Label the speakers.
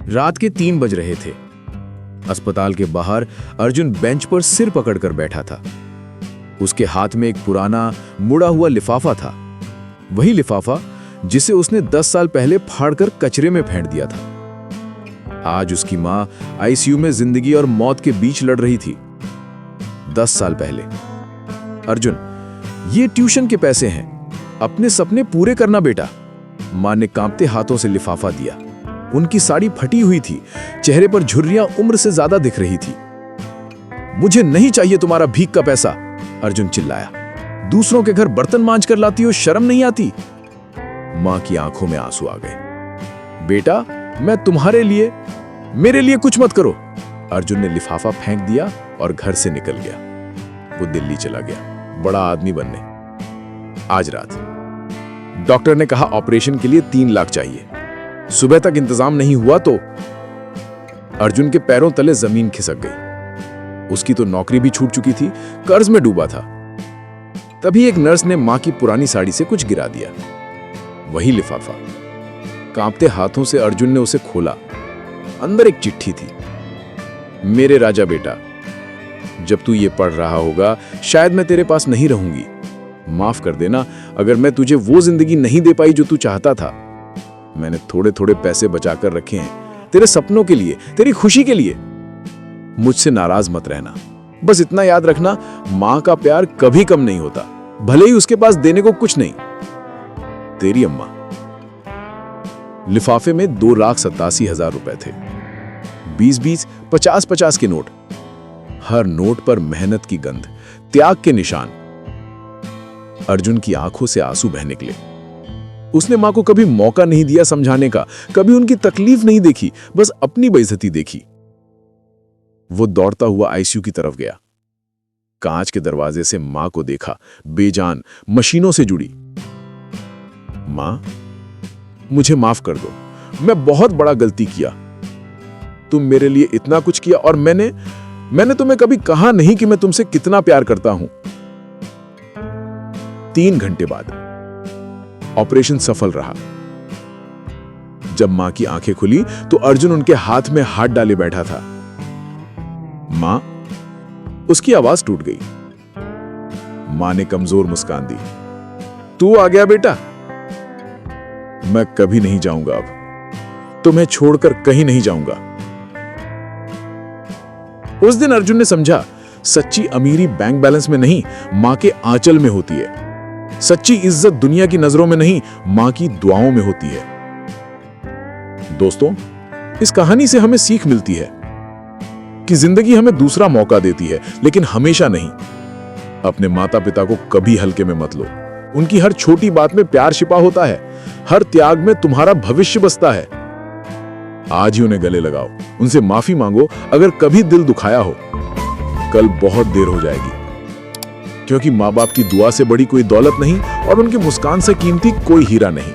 Speaker 1: रात के 3 बज रहे थे। अस्पताल के बाहर अर्जुन बेंच पर सिर पकड़कर बैठा था। उसके हाथ में एक पुराना मुड़ा हुआ लिफाफा था, वही लिफाफा जिसे उसने 10 साल पहले फाड़कर कचरे में फेंक दिया था। आज उसकी मां आईसीयू में जिंदगी और मौत के बीच लड़ रही थी। 10 साल पहले। अर्जुन, ये ट्यूशन के पैसे हैं, अपने सपने पूरे करना बेटा। मां ने कांपते हाथों से लिफाफा दिया। उनकी साड़ी फटी हुई थी, चेहरे पर झुर्रियां उम्र से ज्यादा दिख रही थी। मुझे नहीं चाहिए तुम्हारा भीख का पैसा, अर्जुन चिल्लाया। दूसरों के घर बर्तन मांज कर लाती हो, शर्म नहीं आती? मां की आंखों में आंसू आ गए। बेटा, मैं तुम्हारे लिए, मेरे लिए कुछ मत करो। अर्जुन ने लिफाफा फेंक दिया और घर से निकल गया। वो दिल्ली चला गया, बड़ा आदमी बनने। आज रात डॉक्टर ने कहा ऑपरेशन के लिए 3 लाख चाहिए। सुबह तक इंतजाम नहीं हुआ तो अर्जुन के पैरों तले जमीन खिसक गई। उसकी तो नौकरी भी छूट चुकी थी, कर्ज में डूबा था। तभी एक नर्स ने मां की पुरानी साड़ी से कुछ गिरा दिया, वही लिफाफा। कांपते हाथों से अर्जुन ने उसे खोला। अंदर एक चिट्ठी थी। मेरे राजा बेटा, जब तू ये पढ़ रहा होगा शायद मैं तेरे पास नहीं रहूंगी। माफ कर देना अगर मैं तुझे वो जिंदगी नहीं दे पाई जो तू चाहता था। मैंने थोड़े थोड़े पैसे बचाकर रखे हैं तेरे सपनों के लिए, तेरी खुशी के लिए। मुझसे नाराज मत रहना। बस इतना याद रखना, मां का प्यार कभी कम नहीं होता, भले ही उसके पास देने को कुछ नहीं। तेरी अम्मा। लिफाफे में 2,87,000 रुपए थे। 20-20, 50-50 के नोट। हर नोट पर मेहनत की गंध, त्याग के निशान। अर्जुन की आंखों से आंसू बह निकले। उसने मां को कभी मौका नहीं दिया समझाने का, कभी उनकी तकलीफ नहीं देखी, बस अपनी बेइज्जती देखी। वो दौड़ता हुआ आईसीयू की तरफ गया। कांच के दरवाजे से मां को देखा, बेजान, मशीनों से जुड़ी। मां, मुझे माफ कर दो, मैं बहुत बड़ा गलती किया। तुम मेरे लिए इतना कुछ किया और मैंने तुम्हें कभी कहा नहीं कि मैं तुमसे कितना प्यार करता हूं। 3 घंटे बाद ऑपरेशन सफल रहा। जब मां की आंखें खुली तो अर्जुन उनके हाथ में हाथ डाले बैठा था। मां, उसकी आवाज टूट गई। मां ने कमजोर मुस्कान दी। तू आ गया बेटा? मैं कभी नहीं जाऊंगा, अब तुम्हें छोड़कर कहीं नहीं जाऊंगा। उस दिन अर्जुन ने समझा, सच्ची अमीरी बैंक बैलेंस में नहीं, मां के आंचल में होती है। सच्ची इज्जत दुनिया की नजरों में नहीं, मां की दुआओं में होती है। दोस्तों, इस कहानी से हमें सीख मिलती है कि जिंदगी हमें दूसरा मौका देती है, लेकिन हमेशा नहीं। अपने माता पिता को कभी हल्के में मत लो। उनकी हर छोटी बात में प्यार छिपा होता है, हर त्याग में तुम्हारा भविष्य बसता है। आज ही उन्हें गले लगाओ, उनसे माफी मांगो अगर कभी दिल दुखाया हो। कल बहुत देर हो जाएगी, क्योंकि माँ बाप की दुआ से बड़ी कोई दौलत नहीं और उनकी मुस्कान से कीमती कोई हीरा नहीं।